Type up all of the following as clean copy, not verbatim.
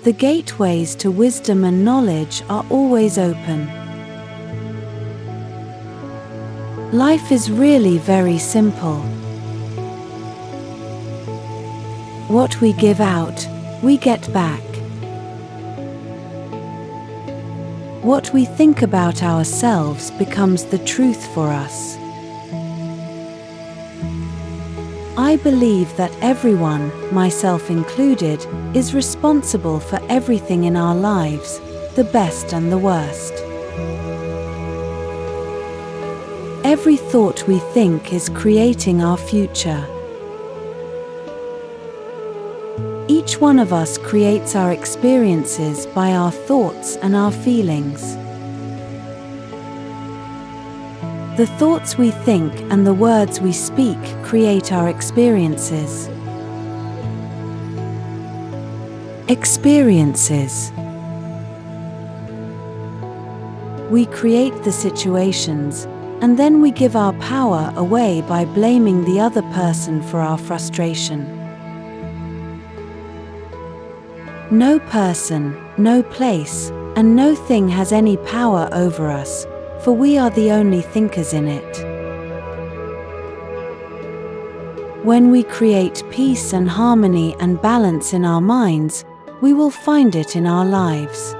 The gateways to wisdom and knowledge are always open. Life is really very simple. What we give out, we get back. What we think about ourselves becomes the truth for us. I believe that everyone, myself included, is responsible for everything in our lives, the best and the worst. Every thought we think is creating our future. Each one of us creates our experiences by our thoughts and our feelings. The thoughts we think and the words we speak create our experiences. Experiences. We create the situations, and then we give our power away by blaming the other person for our frustration. No person, no place, and no thing has any power over us, for we are the only thinkers in it. When we create peace and harmony and balance in our minds, we will find it in our lives.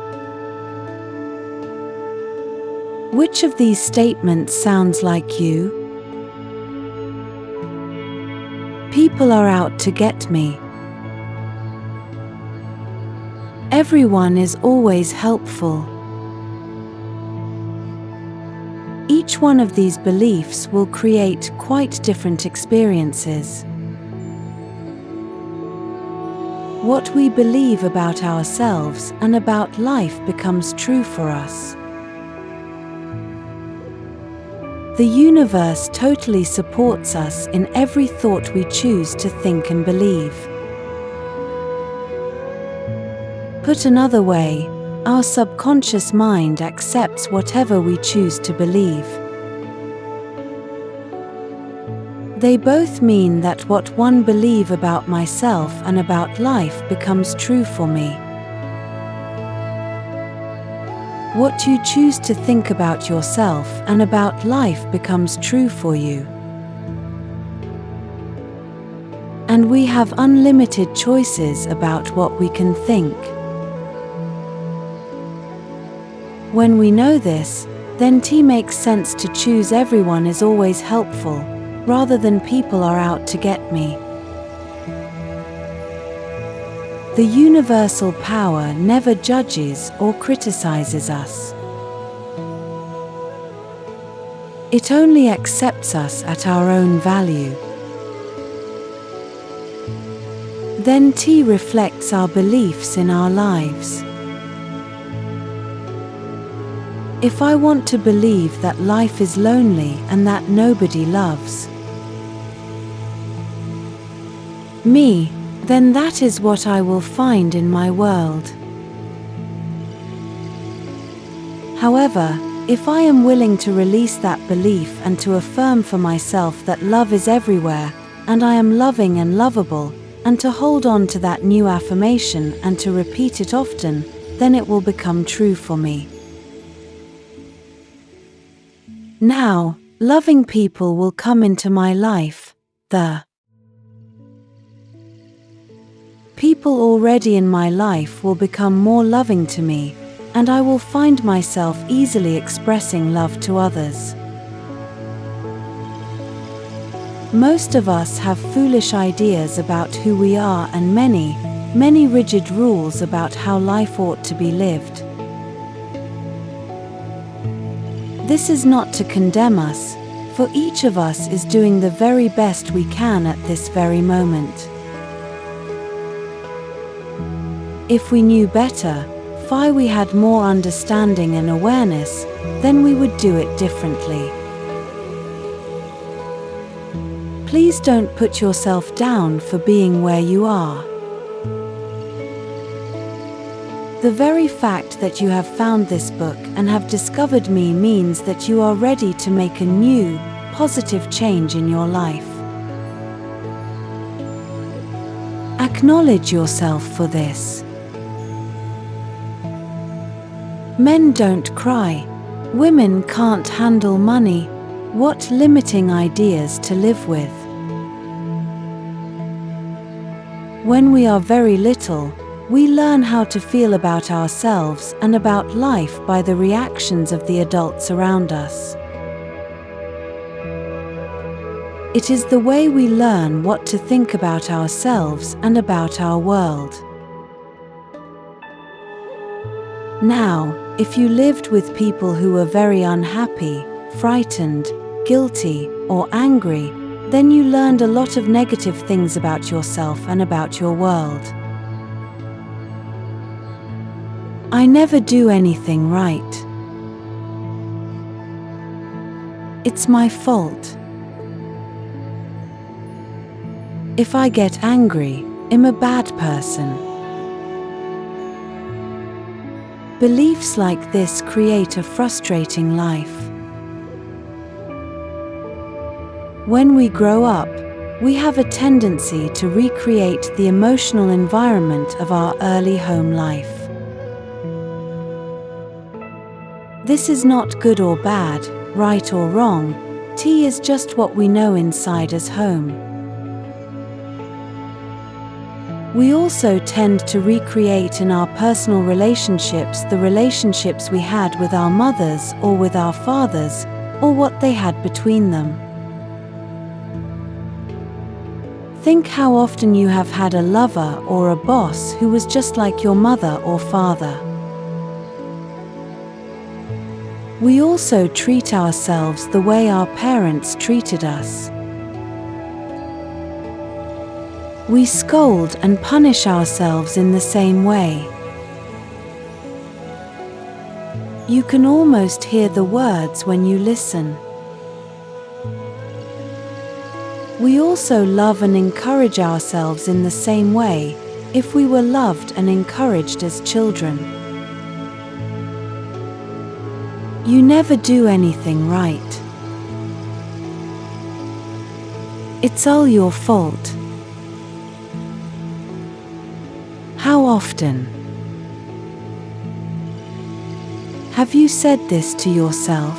Which of these statements sounds like you? People are out to get me. Everyone is always helpful. Each one of these beliefs will create quite different experiences. What we believe about ourselves and about life becomes true for us. The universe totally supports us in every thought we choose to think and believe. Put another way, our subconscious mind accepts whatever we choose to believe. They both mean that what one believes about myself and about life becomes true for me. What you choose to think about yourself and about life becomes true for you. And we have unlimited choices about what we can think. When we know this, then it makes sense to choose everyone is always helpful, rather than people are out to get me. The universal power never judges or criticizes us. It only accepts us at our own value. Then it reflects our beliefs in our lives. If I want to believe that life is lonely and that nobody loves me, then that is what I will find in my world. However, if I am willing to release that belief and to affirm for myself that love is everywhere, and I am loving and lovable, and to hold on to that new affirmation and to repeat it often, then it will become true for me. Now, loving people will come into my life. The people already in my life will become more loving to me, and I will find myself easily expressing love to others. Most of us have foolish ideas about who we are and many rigid rules about how life ought to be lived. This is not to condemn us, for each of us is doing the very best we can at this very moment. If we knew better, if we had more understanding and awareness, then we would do it differently. Please don't put yourself down for being where you are. The very fact that you have found this book and have discovered me means that you are ready to make a new, positive change in your life. Acknowledge yourself for this. Men don't cry. Women can't handle money. What limiting ideas to live with. When we are very little, we learn how to feel about ourselves and about life by the reactions of the adults around us. It is the way we learn what to think about ourselves and about our world. Now, if you lived with people who were very unhappy, frightened, guilty, or angry, then you learned a lot of negative things about yourself and about your world. I never do anything right. It's my fault. If I get angry, I'm a bad person. Beliefs like this create a frustrating life. When we grow up, we have a tendency to recreate the emotional environment of our early home life. This is not good or bad, right or wrong. T is just what we know inside as home. We also tend to recreate in our personal relationships the relationships we had with our mothers or with our fathers, or what they had between them. Think how often you have had a lover or a boss who was just like your mother or father. We also treat ourselves the way our parents treated us. We scold and punish ourselves in the same way. You can almost hear the words when you listen. We also love and encourage ourselves in the same way, if we were loved and encouraged as children. You never do anything right. It's all your fault. How often have you said this to yourself?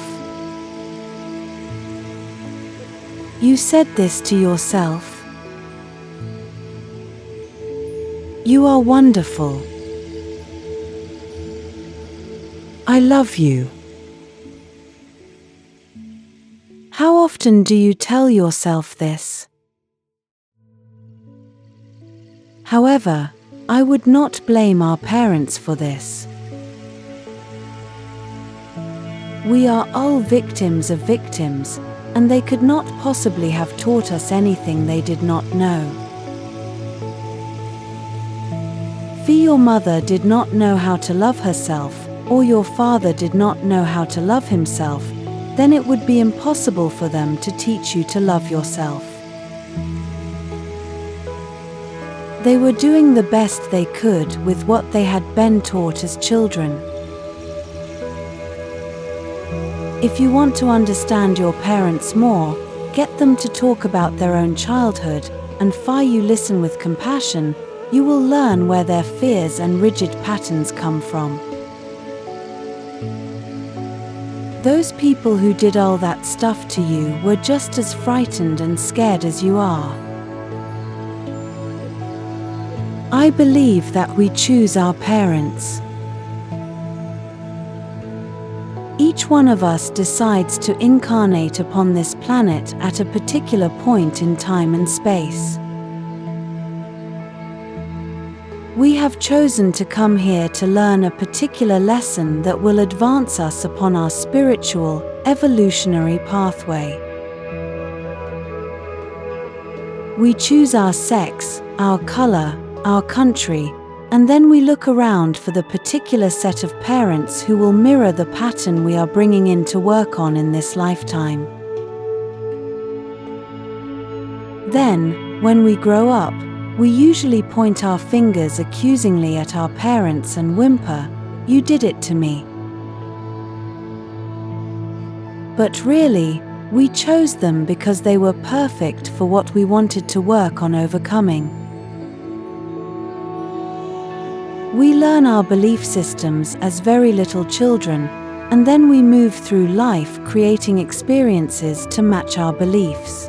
You said this to yourself. You are wonderful. I love you. How often do you tell yourself this? However, I would not blame our parents for this. We are all victims of victims, and they could not possibly have taught us anything they did not know. If your mother did not know how to love herself, or your father did not know how to love himself, then it would be impossible for them to teach you to love yourself. They were doing the best they could with what they had been taught as children. If you want to understand your parents more, get them to talk about their own childhood, and if you listen with compassion, you will learn where their fears and rigid patterns come from. Those people who did all that stuff to you were just as frightened and scared as you are. I believe that we choose our parents. Each one of us decides to incarnate upon this planet at a particular point in time and space. We have chosen to come here to learn a particular lesson that will advance us upon our spiritual, evolutionary pathway. We choose our sex, our color, our country, and then we look around for the particular set of parents who will mirror the pattern we are bringing in to work on in this lifetime. Then, when we grow up, we usually point our fingers accusingly at our parents and whimper, "You did it to me." But really, we chose them because they were perfect for what we wanted to work on overcoming. We learn our belief systems as very little children, and then we move through life creating experiences to match our beliefs.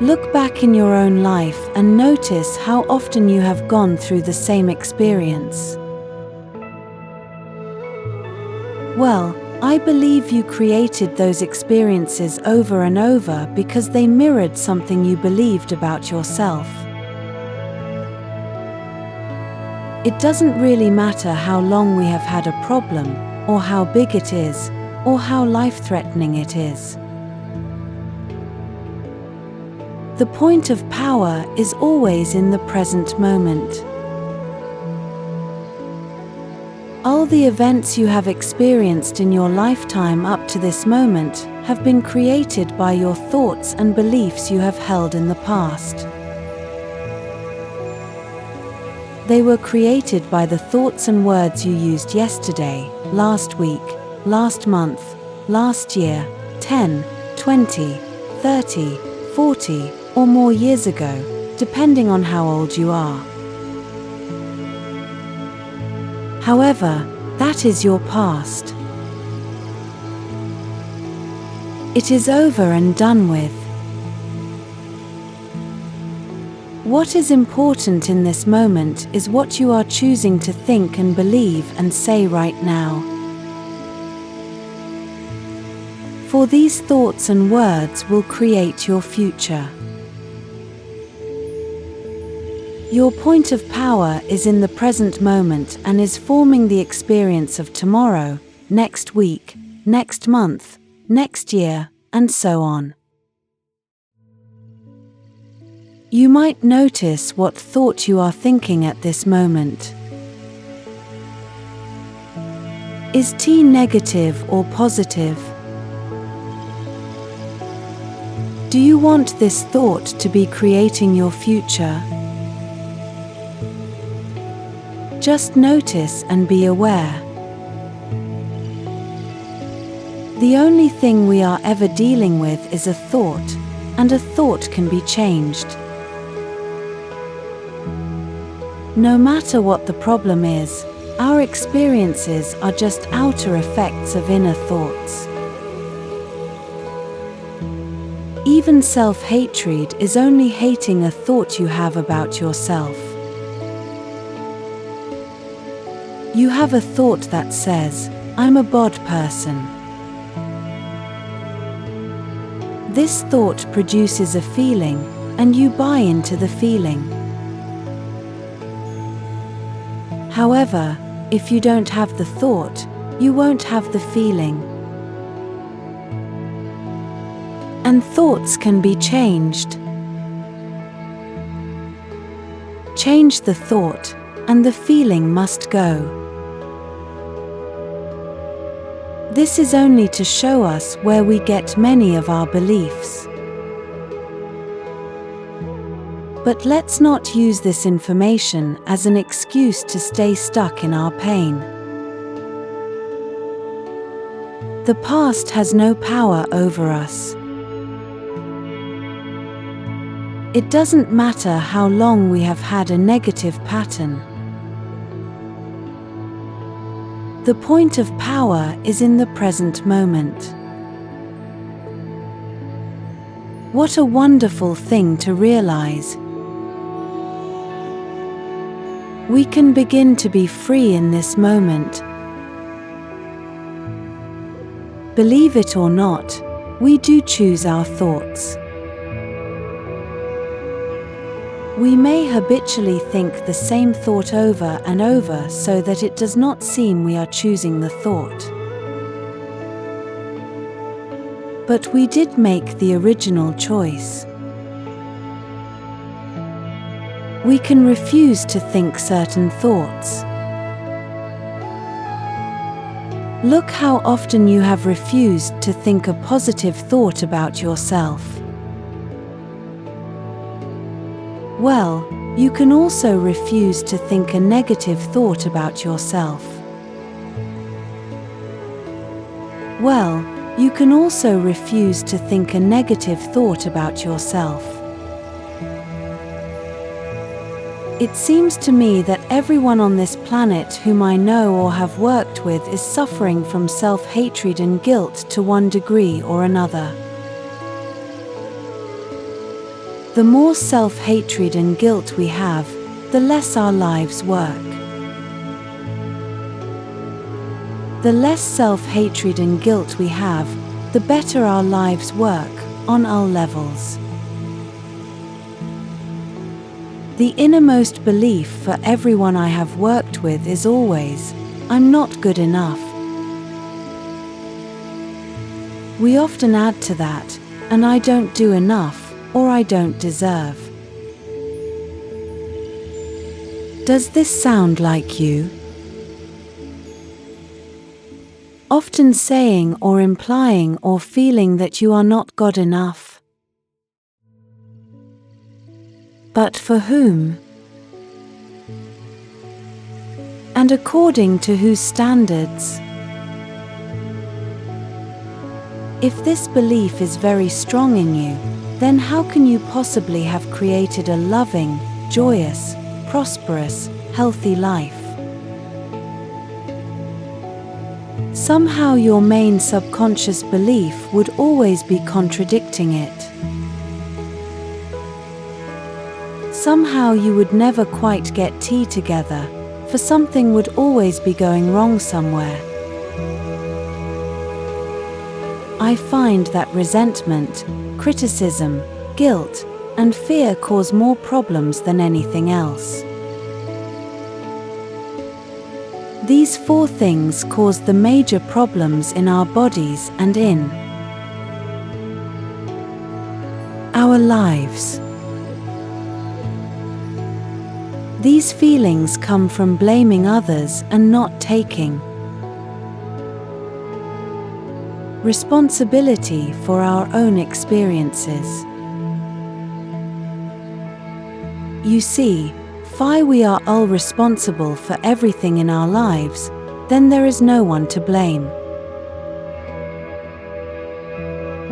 Look back in your own life and notice how often you have gone through the same experience. Well, I believe you created those experiences over and over because they mirrored something you believed about yourself. It doesn't really matter how long we have had a problem, or how big it is, or how life-threatening it is. The point of power is always in the present moment. All the events you have experienced in your lifetime up to this moment have been created by your thoughts and beliefs you have held in the past. They were created by the thoughts and words you used yesterday, last week, last month, last year, 10, 20, 30, 40, or more years ago, depending on how old you are. However, that is your past. It is over and done with. What is important in this moment is what you are choosing to think and believe and say right now. For these thoughts and words will create your future. Your point of power is in the present moment and is forming the experience of tomorrow, next week, next month, next year, and so on. You might notice what thought you are thinking at this moment. Is T negative or positive? Do you want this thought to be creating your future? Just notice and be aware. The only thing we are ever dealing with is a thought, and a thought can be changed. No matter what the problem is, our experiences are just outer effects of inner thoughts. Even self-hatred is only hating a thought you have about yourself. You have a thought that says, "I'm a bad person." This thought produces a feeling, and you buy into the feeling. However, if you don't have the thought, you won't have the feeling. And thoughts can be changed. Change the thought, and the feeling must go. This is only to show us where we get many of our beliefs. But let's not use this information as an excuse to stay stuck in our pain. The past has no power over us. It doesn't matter how long we have had a negative pattern. The point of power is in the present moment. What a wonderful thing to realize. We can begin to be free in this moment. Believe it or not, we do choose our thoughts. We may habitually think the same thought over and over so that it does not seem we are choosing the thought. But we did make the original choice. We can refuse to think certain thoughts. Look how often you have refused to think a positive thought about yourself. Well, you can also refuse to think a negative thought about yourself. Well, you can also refuse to think a negative thought about yourself. It seems to me that everyone on this planet whom I know or have worked with is suffering from self-hatred and guilt to one degree or another. The more self-hatred and guilt we have, the less our lives work. The less self-hatred and guilt we have, the better our lives work, on all levels. The innermost belief for everyone I have worked with is always, I'm not good enough. We often add to that, and I don't do enough, or I don't deserve. Does this sound like you? Often saying or implying or feeling that you are not God enough. But for whom? And according to whose standards? If this belief is very strong in you, then how can you possibly have created a loving, joyous, prosperous, healthy life? Somehow your main subconscious belief would always be contradicting it. Somehow you would never quite get tea together, for something would always be going wrong somewhere. I find that resentment, criticism, guilt, and fear cause more problems than anything else. These four things cause the major problems in our bodies and in our lives. These feelings come from blaming others and not taking responsibility for our own experiences. You see, if we are all responsible for everything in our lives, then there is no one to blame.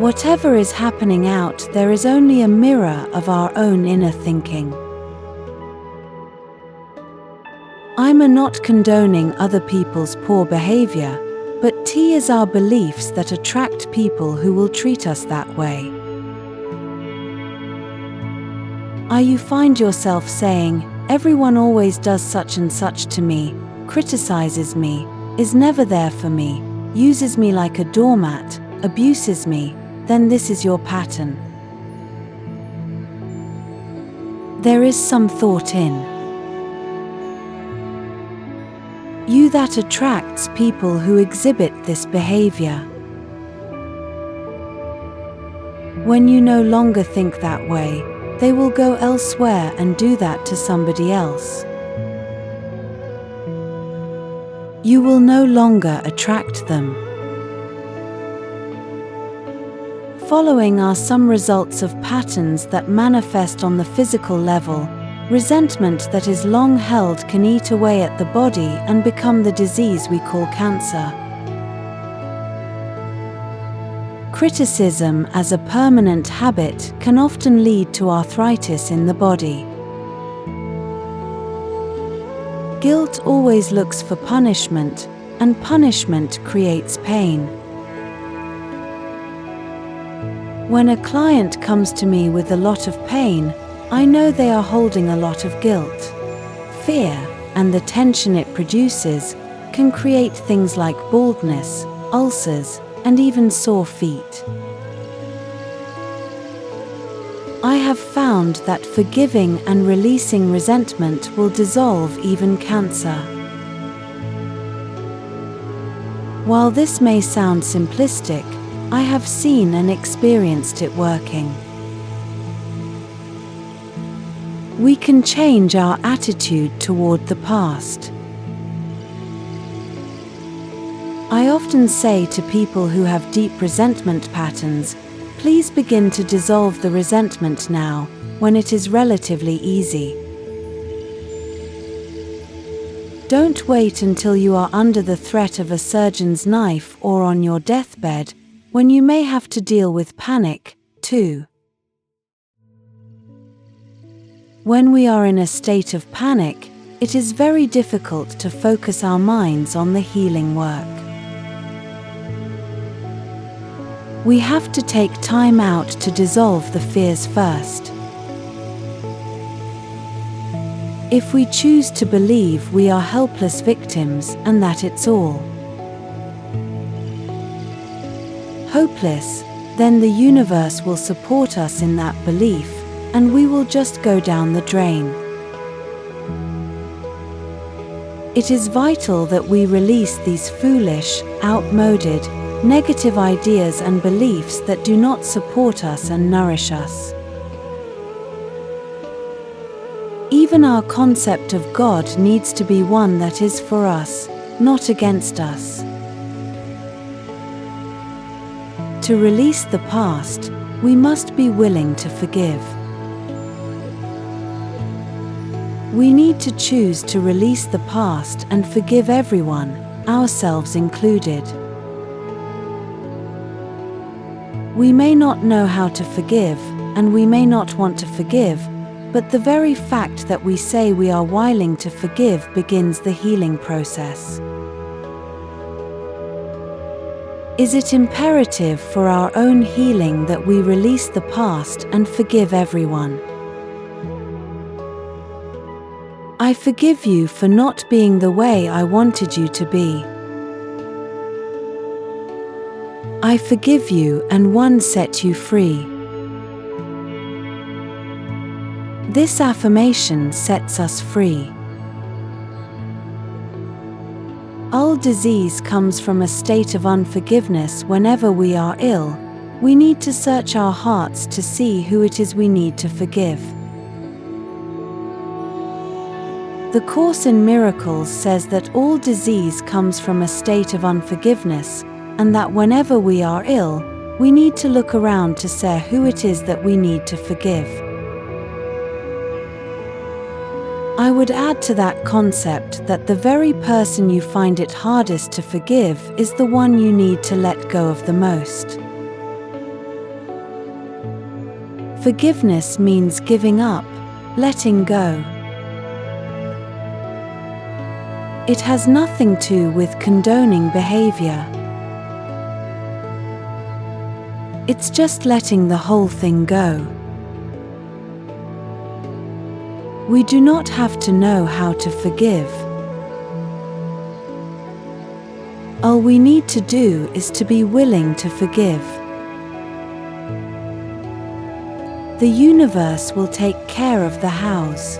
Whatever is happening out there is only a mirror of our own inner thinking. I'm not condoning other people's poor behavior, but T is our beliefs that attract people who will treat us that way. You find yourself saying, everyone always does such and such to me, criticizes me, is never there for me, uses me like a doormat, abuses me, then this is your pattern. There is some thought in you that attracts people who exhibit this behavior. When you no longer think that way, they will go elsewhere and do that to somebody else. You will no longer attract them. Following are some results of patterns that manifest on the physical level. Resentment that is long held can eat away at the body and become the disease we call cancer. Criticism as a permanent habit can often lead to arthritis in the body. Guilt always looks for punishment, and punishment creates pain. When a client comes to me with a lot of pain, I know they are holding a lot of guilt. Fear, and the tension it produces, can create things like baldness, ulcers, and even sore feet. I have found that forgiving and releasing resentment will dissolve even cancer. While this may sound simplistic, I have seen and experienced it working. We can change our attitude toward the past. I often say to people who have deep resentment patterns, please begin to dissolve the resentment now, when it is relatively easy. Don't wait until you are under the threat of a surgeon's knife or on your deathbed, when you may have to deal with panic, too. When we are in a state of panic, it is very difficult to focus our minds on the healing work. We have to take time out to dissolve the fears first. If we choose to believe we are helpless victims and that it's all hopeless, then the universe will support us in that belief, and we will just go down the drain. It is vital that we release these foolish, outmoded, negative ideas and beliefs that do not support us and nourish us. Even our concept of God needs to be one that is for us, not against us. To release the past, we must be willing to forgive. We need to choose to release the past and forgive everyone, ourselves included. We may not know how to forgive, and we may not want to forgive, but the very fact that we say we are willing to forgive begins the healing process. Is it imperative for our own healing that we release the past and forgive everyone? I forgive you for not being the way I wanted you to be. I forgive you and one set you free. This affirmation sets us free. All disease comes from a state of unforgiveness. Whenever we are ill, we need to search our hearts to see who it is we need to forgive. The Course in Miracles says that all disease comes from a state of unforgiveness, and that whenever we are ill, we need to look around to see who it is that we need to forgive. I would add to that concept that the very person you find it hardest to forgive is the one you need to let go of the most. Forgiveness means giving up, letting go. It has nothing to do with condoning behavior. It's just letting the whole thing go. We do not have to know how to forgive. All we need to do is to be willing to forgive. The universe will take care of the house.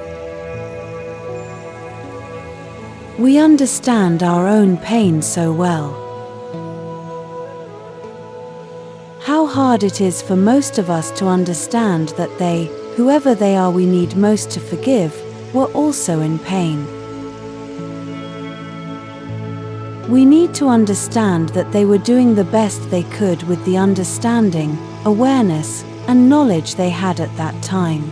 We understand our own pain so well. How hard it is for most of us to understand that they, whoever they are we need most to forgive, were also in pain. We need to understand that they were doing the best they could with the understanding, awareness, and knowledge they had at that time.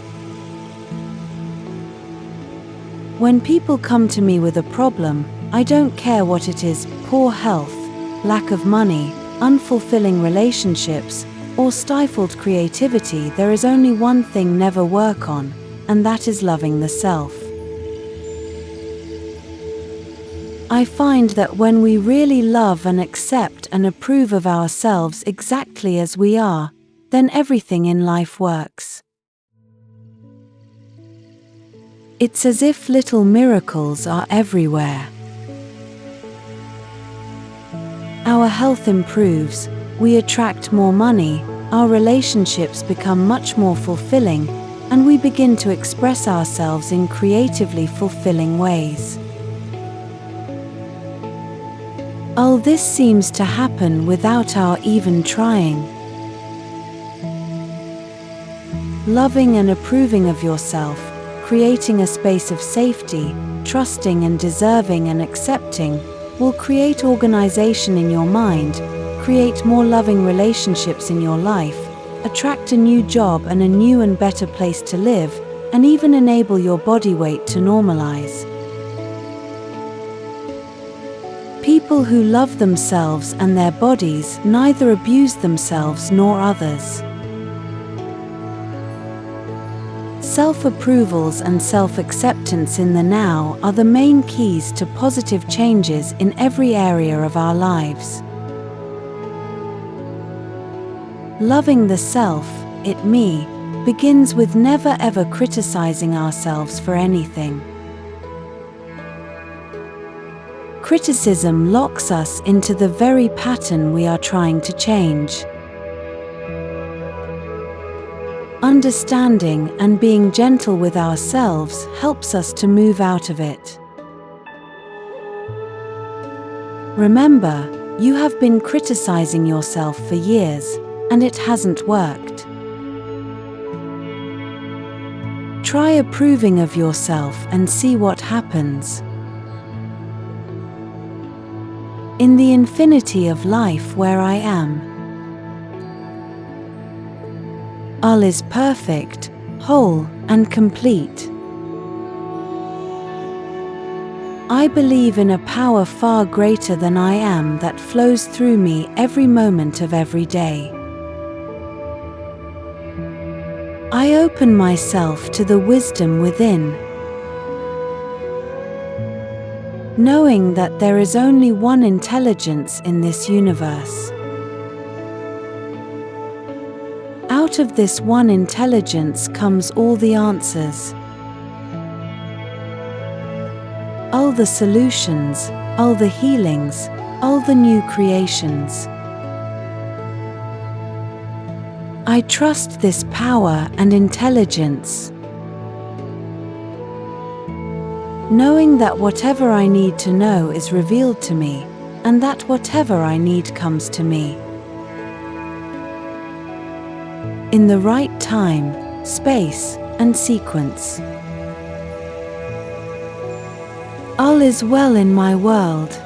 When people come to me with a problem, I don't care what it is: poor health, lack of money, unfulfilling relationships, or stifled creativity. There is only one thing never work on, and that is loving the self. I find that when we really love and accept and approve of ourselves exactly as we are, then everything in life works. It's as if little miracles are everywhere. Our health improves, we attract more money, our relationships become much more fulfilling, and we begin to express ourselves in creatively fulfilling ways. All this seems to happen without our even trying. Loving and approving of yourself, creating a space of safety, trusting and deserving and accepting, will create organization in your mind, create more loving relationships in your life, attract a new job and a new and better place to live, and even enable your body weight to normalize. People who love themselves and their bodies neither abuse themselves nor others. Self-approvals and self-acceptance in the now are the main keys to positive changes in every area of our lives. Loving the self, it, me, begins with never ever criticizing ourselves for anything. Criticism locks us into the very pattern we are trying to change. Understanding and being gentle with ourselves helps us to move out of it. Remember, you have been criticizing yourself for years, and it hasn't worked. Try approving of yourself and see what happens. In the infinity of life where I am, all is perfect, whole, and complete. I believe in a power far greater than I am that flows through me every moment of every day. I open myself to the wisdom within, knowing that there is only one intelligence in this universe. Out of this one intelligence comes all the answers, all the solutions, all the healings, all the new creations. I trust this power and intelligence, knowing that whatever I need to know is revealed to me, and that whatever I need comes to me in the right time, space, and sequence. All is well in my world.